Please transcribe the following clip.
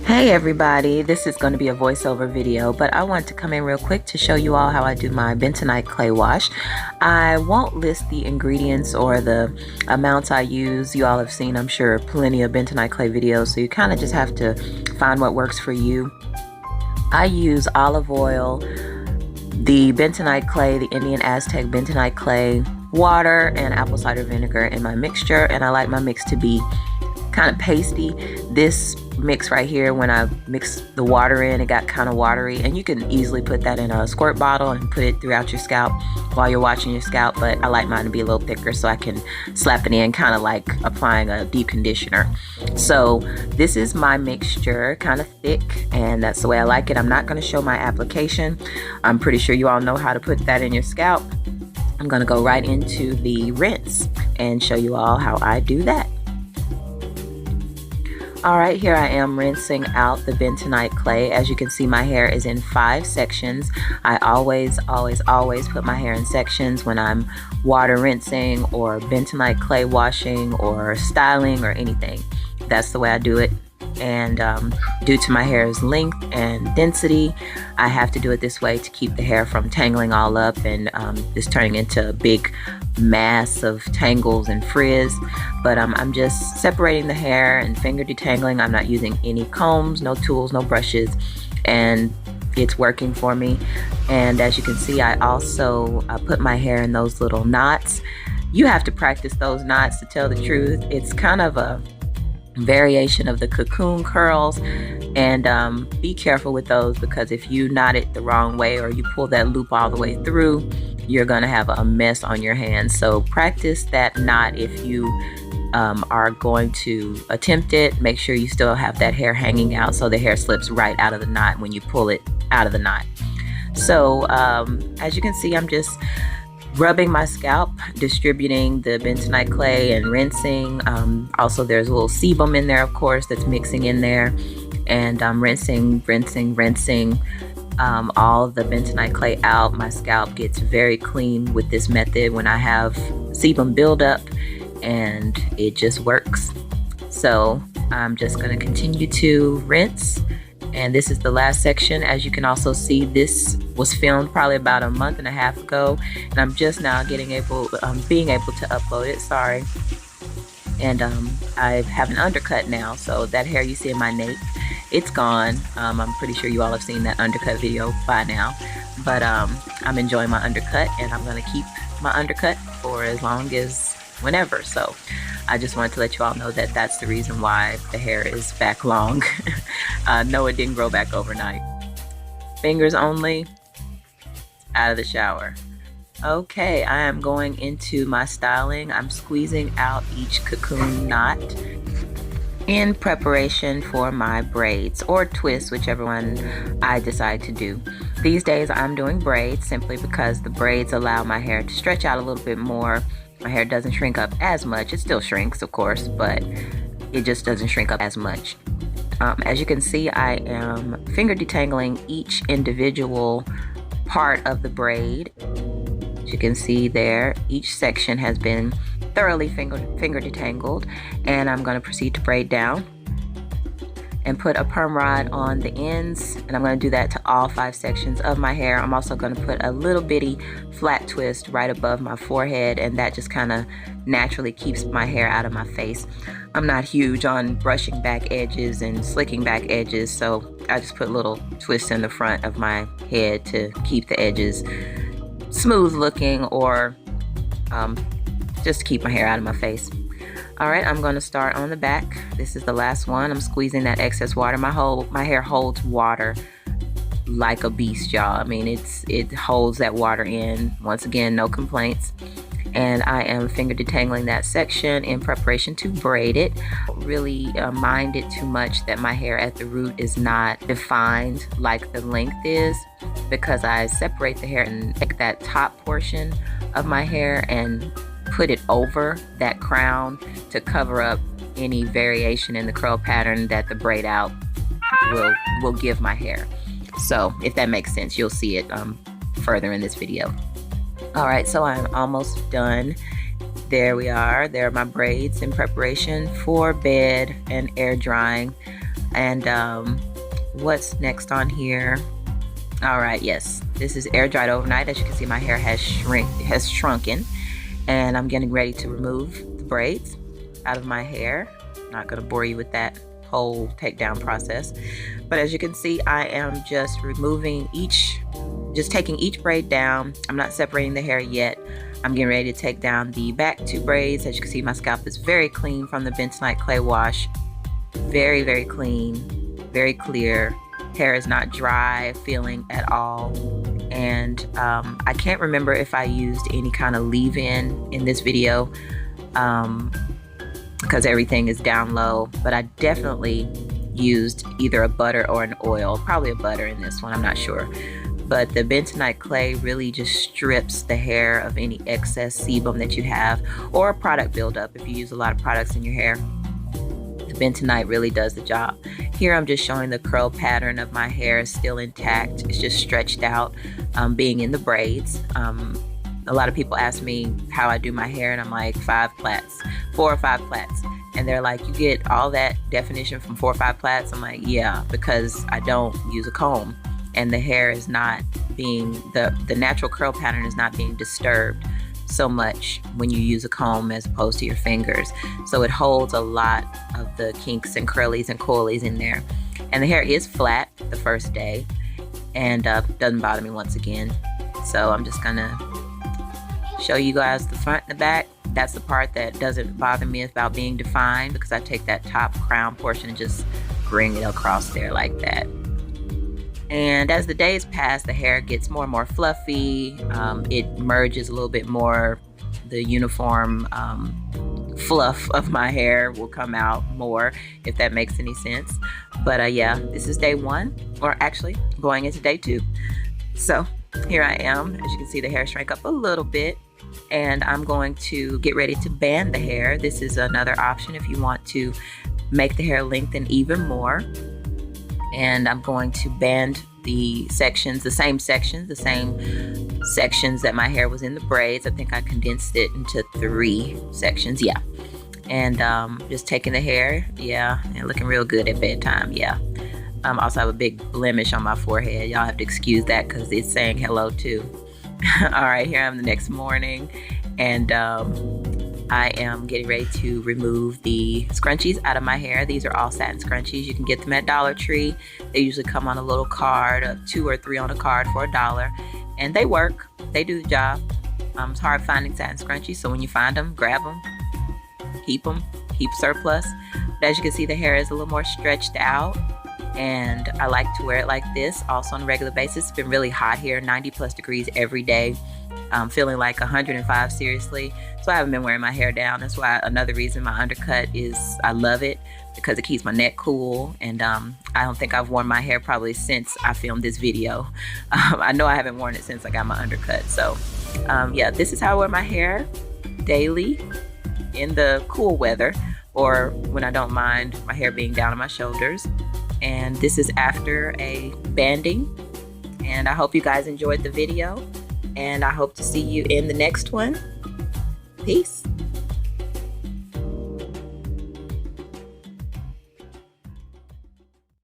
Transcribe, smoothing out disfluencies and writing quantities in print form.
Hey everybody, this is going to be a voiceover video, but I want to come in real quick to show you all how I do my bentonite clay wash. I won't list the ingredients or the amounts I use. You all have seen, I'm sure, plenty of bentonite clay videos, so you kind of just have to find what works for you. I use olive oil, the bentonite clay, the Indian Aztec bentonite clay, water, and apple cider vinegar in my mixture, and I like my mix to be kind of pasty. This mix right here, when I mixed the water in, it got kind of watery, and you can easily put that in a squirt bottle and put it throughout your scalp while you're washing your scalp, but I like mine to be a little thicker so I can slap it in kind of like applying a deep conditioner. So this is my mixture, kind of thick, and that's the way I like it. I'm not going to show my application. I'm pretty sure you all know how to put that in your scalp. I'm going to go right into the rinse and show you all how I do that. Alright, here I am rinsing out the bentonite clay. As you can see, my hair is in 5 sections. I always put my hair in sections when I'm water rinsing or bentonite clay washing or styling or anything. That's the way I do it. And due to my hair's length and density, I have to do it this way to keep the hair from tangling all up and just turning into a big mass of tangles and frizz. But I'm just separating the hair and finger detangling. I'm not using any combs, no tools, no brushes, and it's working for me. And as you can see, I also put my hair in those little knots. You have to practice those knots to tell the truth. It's kind of a variation of the cocoon curls, and be careful with those, because if you knot it the wrong way or you pull that loop all the way through, you're gonna have a mess on your hands. So practice that knot if you are going to attempt it. Make sure you still have that hair hanging out so the hair slips right out of the knot when you pull it out of the knot. So as you can see, I'm just rubbing my scalp, distributing the bentonite clay and rinsing. Also, there's a little sebum in there, of course, that's mixing in there. And I'm rinsing all the bentonite clay out. My scalp gets very clean with this method when I have sebum buildup, and it just works. So I'm just going to continue to rinse. And this is the last section. As you can also see, this was filmed probably about a month and a half ago, and I'm just now being able to upload it. Sorry. And I have an undercut now, so that hair you see in my nape, it's gone. I'm pretty sure you all have seen that undercut video by now, but I'm enjoying my undercut, and I'm gonna keep my undercut for as long as whenever. So I just wanted to let you all know that that's the reason why the hair is back long. No, it didn't grow back overnight. Fingers only, out of the shower. Okay, I am going into my styling. I'm squeezing out each cocoon knot in preparation for my braids or twists, whichever one I decide to do. These days I'm doing braids simply because the braids allow my hair to stretch out a little bit more. My hair doesn't shrink up as much. It still shrinks, of course, but it just doesn't shrink up as much. As you can see, I am finger detangling each individual part of the braid. As you can see there, each section has been thoroughly finger detangled, and I'm going to proceed to braid down and put a perm rod on the ends, and I'm going to do that to all 5 sections of my hair. I'm also going to put a little bitty flat twist right above my forehead, and that just kind of naturally keeps my hair out of my face. I'm not huge on brushing back edges and slicking back edges, so I just put little twists in the front of my head to keep the edges smooth looking, or just to keep my hair out of my face. Alright, I'm going to start on the back. This is the last one. I'm squeezing that excess water. My hair holds water like a beast, y'all. I mean, it holds that water in. Once again, no complaints. And I am finger detangling that section in preparation to braid it. Don't really mind it too much that my hair at the root is not defined like the length is, because I separate the hair and take that top portion of my hair and put it over that crown to cover up any variation in the curl pattern that the braid out will give my hair. So if that makes sense, you'll see it further in this video. Alright, so I'm almost done. There we are. There are my braids in preparation for bed and air drying. And what's next on here? All right, yes, this is air dried overnight. As you can see, my hair has shrunken, and I'm getting ready to remove the braids out of my hair. I'm not going to bore you with that whole takedown process, but as you can see, I am just removing just taking each braid down. I'm not separating the hair yet. I'm getting ready to take down the back 2 braids. As you can see, my scalp is very clean from the Bentonite clay wash. Very, very clean, very clear. Hair is not dry feeling at all. And I can't remember if I used any kind of leave-in in this video because everything is down low, but I definitely used either a butter or an oil, probably a butter in this one, I'm not sure. But the Bentonite clay really just strips the hair of any excess sebum that you have, or a product buildup if you use a lot of products in your hair. The Bentonite really does the job. Here I'm just showing the curl pattern of my hair is still intact. It's just stretched out, being in the braids. A lot of people ask me how I do my hair, and I'm like 4 or 5 plaits. And they're like, you get all that definition from 4 or 5 plaits? I'm like, yeah, because I don't use a comb, and the hair is not being, the natural curl pattern is not being disturbed so much when you use a comb as opposed to your fingers. So it holds a lot of the kinks and curlies and coilies in there. And the hair is flat the first day, and doesn't bother me once again. So I'm just gonna show you guys the front and the back. That's the part that doesn't bother me about being defined, because I take that top crown portion and just bring it across there like that. And as the days pass, the hair gets more and more fluffy. It merges a little bit more. The uniform fluff of my hair will come out more, if that makes any sense. But yeah, this is day 1, or actually going into day 2. So here I am. As you can see, the hair shrank up a little bit, and I'm going to get ready to band the hair. This is another option if you want to make the hair lengthen even more. And I'm going to band the sections, the same sections that my hair was in the braids. I think I condensed it into 3 sections, yeah. And just taking the hair, yeah, and looking real good at bedtime, yeah. I also have a big blemish on my forehead. Y'all have to excuse that because it's saying hello too. All right, here I am the next morning, and I am getting ready to remove the scrunchies out of my hair. These are all satin scrunchies. You can get them at Dollar Tree. They usually come on a little card, 2 or 3 on a card for $1. And they work. They do the job. It's hard finding satin scrunchies, so when you find them, grab them, keep surplus. But as you can see, the hair is a little more stretched out, and I like to wear it like this also on a regular basis. It's been really hot here, 90+ degrees every day. Feeling like 105 seriously, so I haven't been wearing my hair down. That's why another reason my undercut is, I love it because it keeps my neck cool. And I don't think I've worn my hair probably since I filmed this video. I know I haven't worn it since I got my undercut. So yeah, this is how I wear my hair daily in the cool weather, or when I don't mind my hair being down on my shoulders. And this is after a banding. And I hope you guys enjoyed the video, and I hope to see you in the next one. Peace.